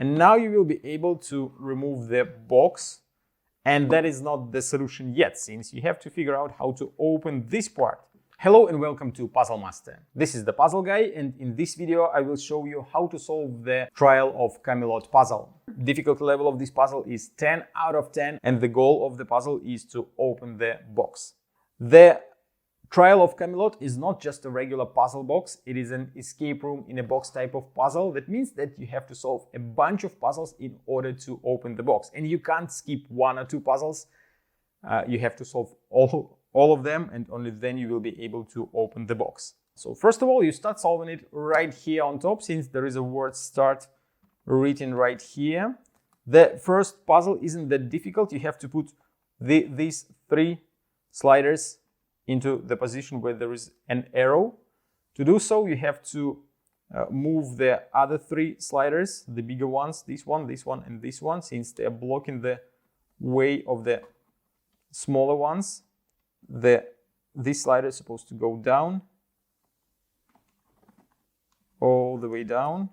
And now you will be able to remove the box. And that is not the solution yet, since you have to figure out how to open this part. Hello and welcome to Puzzle Master. This is the Puzzle Guy, and in this video I will show you how to solve the Trial of Camelot puzzle. Difficulty level of this puzzle is 10 out of 10, and the goal of the puzzle is to open the box. The Trial of Camelot is not just a regular puzzle box, it is an escape room in a box type of puzzle. That means that you have to solve a bunch of puzzles in order to open the box. And you can't skip one or two puzzles, you have to solve all of them, and only then you will be able to open the box. So first of all, you start solving it right here on top, since there is a word start written right here. The first puzzle isn't that difficult. You have to put these three sliders into the position where there is an arrow. To do so, you have to move the other three sliders, the bigger ones, this one, and this one, since they are blocking the way of the smaller ones. This slider is supposed to go down, all the way down.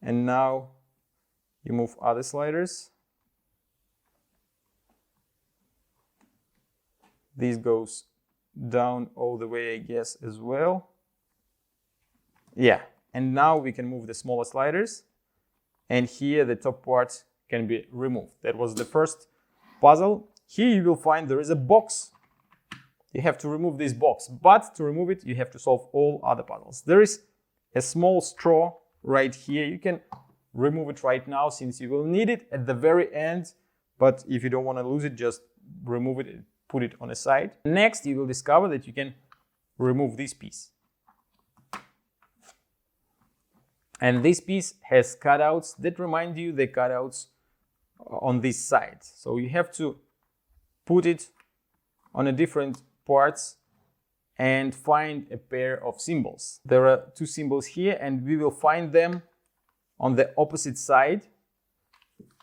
And now you move other sliders. This goes down all the way, I guess, as well. Yeah, and now we can move the smaller sliders, and here the top part can be removed. That was the first puzzle. Here you will find there is a box. You have to remove this box, but to remove it you have to solve all other puzzles. There is a small straw right here. You can remove it right now, since you will need it at the very end, but if you don't want to lose it, just remove it, put it on a side. Next, you will discover that you can remove this piece. And this piece has cutouts that remind you the cutouts on this side. So you have to put it on a different parts and find a pair of symbols. There are two symbols here, and we will find them on the opposite side.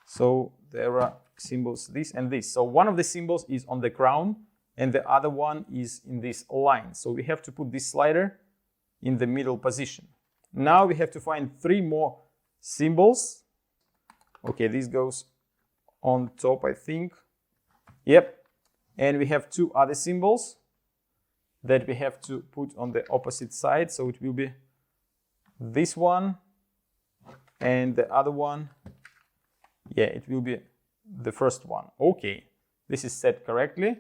So there are symbols, this and this. So one of the symbols is on the crown and the other one is in this line. So we have to put this slider in the middle position. Now we have to find three more symbols. Okay, this goes on top, I think. Yep. And we have two other symbols that we have to put on the opposite side. So it will be this one and the other one. Yeah, it will be the first one. Okay, this is set correctly.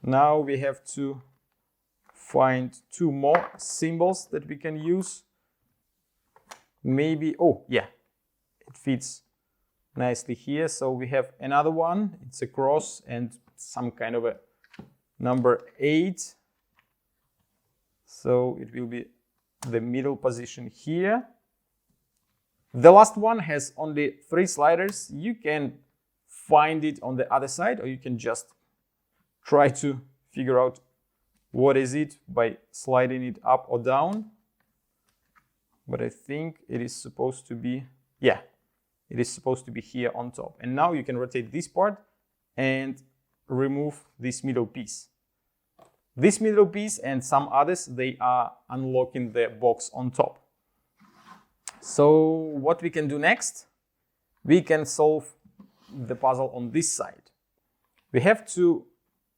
Now we have to find two more symbols that we can use. Maybe, oh yeah, it fits nicely here. So we have another one. It's a cross and some kind of a number 8. So it will be the middle position here. The last one has only 3 sliders. You can find it on the other side, or you can just try to figure out what is it by sliding it up or down. But I think it is supposed to be, yeah, it is supposed to be here on top. And now you can rotate this part and remove this middle piece. This middle piece and some others, they are unlocking the box on top. So what we can do next? We can solve the puzzle on this side. We have to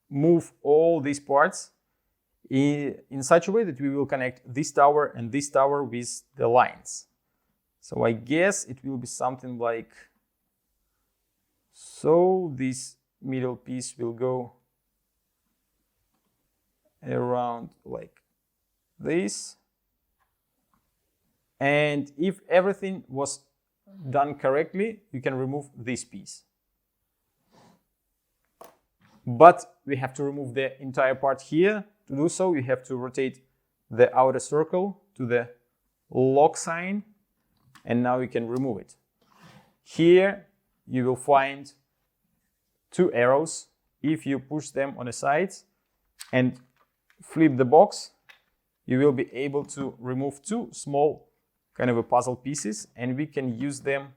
move all these parts in such a way that we will connect this tower and this tower with the lines. So I guess it will be something like so. This middle piece will go around like this. And if everything was done correctly, you can remove this piece. But we have to remove the entire part here. To do so, you have to rotate the outer circle to the lock sign, and now you can remove it. Here you will find 2 arrows. If you push them on the sides and flip the box, you will be able to remove 2 small kind of a puzzle pieces, and we can use them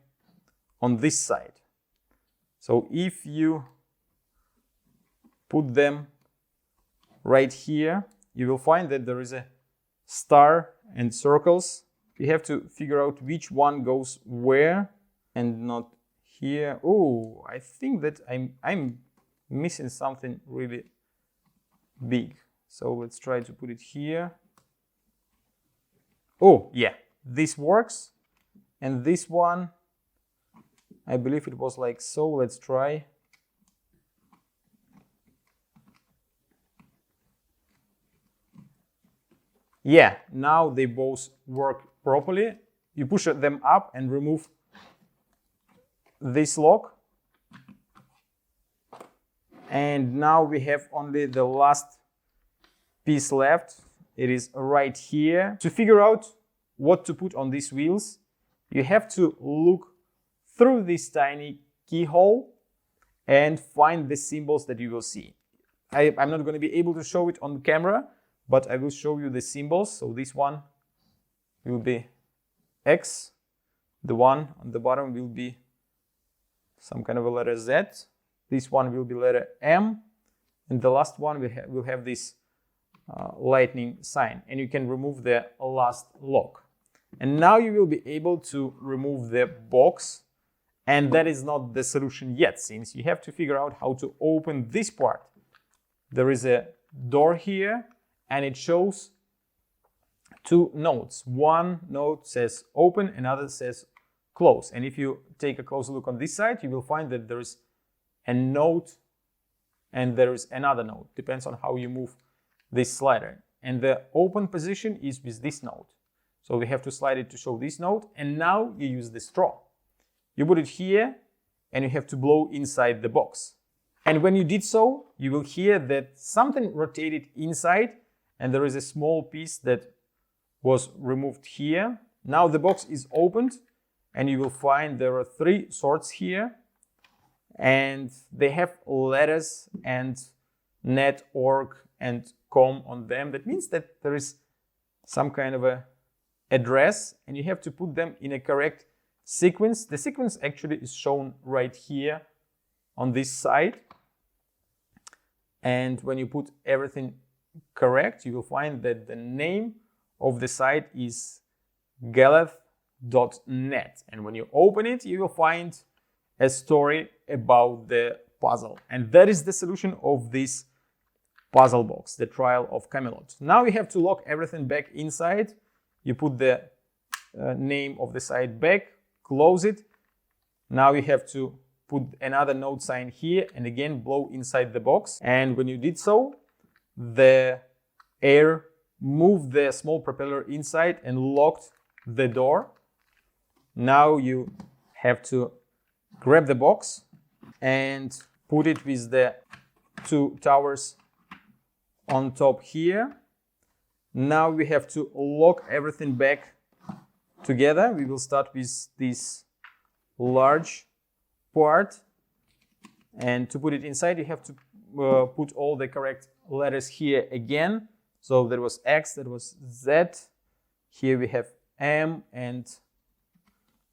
on this side. So if you put them right here, you will find that there is a star and circles. You have to figure out which one goes where. and not here. Oh, I think that I'm missing something really big. So let's try to put it here. Oh, yeah, this works. And this one, I believe it was like so. Let's try. Yeah, now they both work properly. You push them up and remove this lock. And now we have only the last piece left. It is right here. To figure out what to put on these wheels, you have to look through this tiny keyhole and find the symbols that you will see. I'm not going to be able to show it on camera, but I will show you the symbols. So this one will be X. The one on the bottom will be some kind of a letter Z. This one will be letter M. And the last one will have this lightning sign. And you can remove the last lock. And now you will be able to remove the box. And that is not the solution yet, since you have to figure out how to open this part. There is a door here, and it shows two notes. One note says open, another says close. And if you take a closer look on this side, you will find that there is a note and there is another note. Depends on how you move this slider. And the open position is with this note. So we have to slide it to show this note. And now you use the straw. You put it here and you have to blow inside the box. And when you did so, you will hear that something rotated inside and there is a small piece that was removed here. Now the box is opened and you will find there are three sorts here and they have letters and net, org and com on them. That means that there is some kind of a address and you have to put them in a correct sequence. The sequence actually is shown right here on this side. And when you put everything correct, you will find that the name of the site is galeth.net. And when you open it, you will find a story about the puzzle. And that is the solution of this puzzle box, the trial of Camelot. Now you have to lock everything back inside. You put the name of the site back, close it. Now you have to put another note sign here and again blow inside the box. And when you did so, the air moved the small propeller inside and locked the door. Now you have to grab the box and put it with the two towers on top here. Now we have to lock everything back together. We will start with this large part, and to put it inside you have to put all the correct letters here again. So there was X, there was Z, here we have M and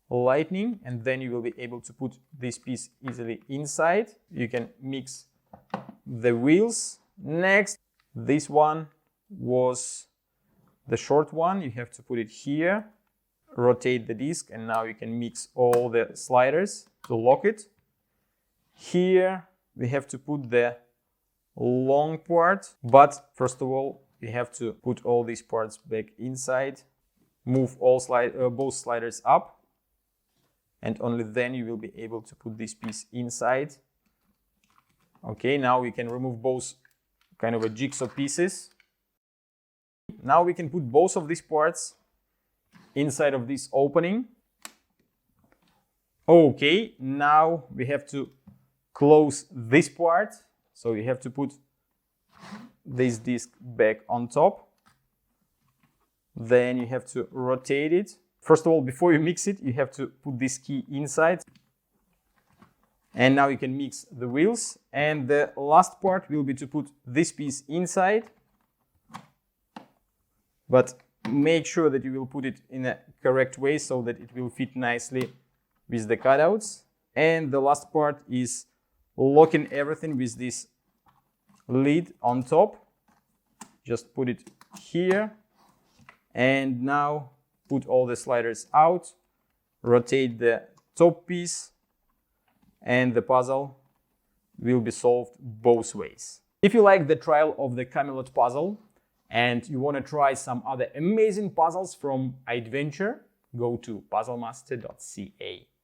lightning, and then you will be able to put this piece easily inside. You can mix the wheels. Next, this one was the short one. You have to put it here, rotate the disc, and now you can mix all the sliders to lock it. Here we have to put the long part, but first of all we have to put all these parts back inside, move all both sliders up, and only then you will be able to put this piece inside. Okay, now we can remove both kind of a jigsaw pieces. Now we can put both of these parts inside of this opening. Okay, now we have to close this part. So you have to put this disc back on top. Then you have to rotate it. First of all, before you mix it, you have to put this key inside. And now you can mix the wheels. And the last part will be to put this piece inside. But make sure that you will put it in a correct way so that it will fit nicely with the cutouts. And the last part is locking everything with this lid on top. Just put it here. And now put all the sliders out. Rotate the top piece and the puzzle will be solved both ways. If you like the trial of the Camelot puzzle and you want to try some other amazing puzzles from IDventure, go to puzzlemaster.ca.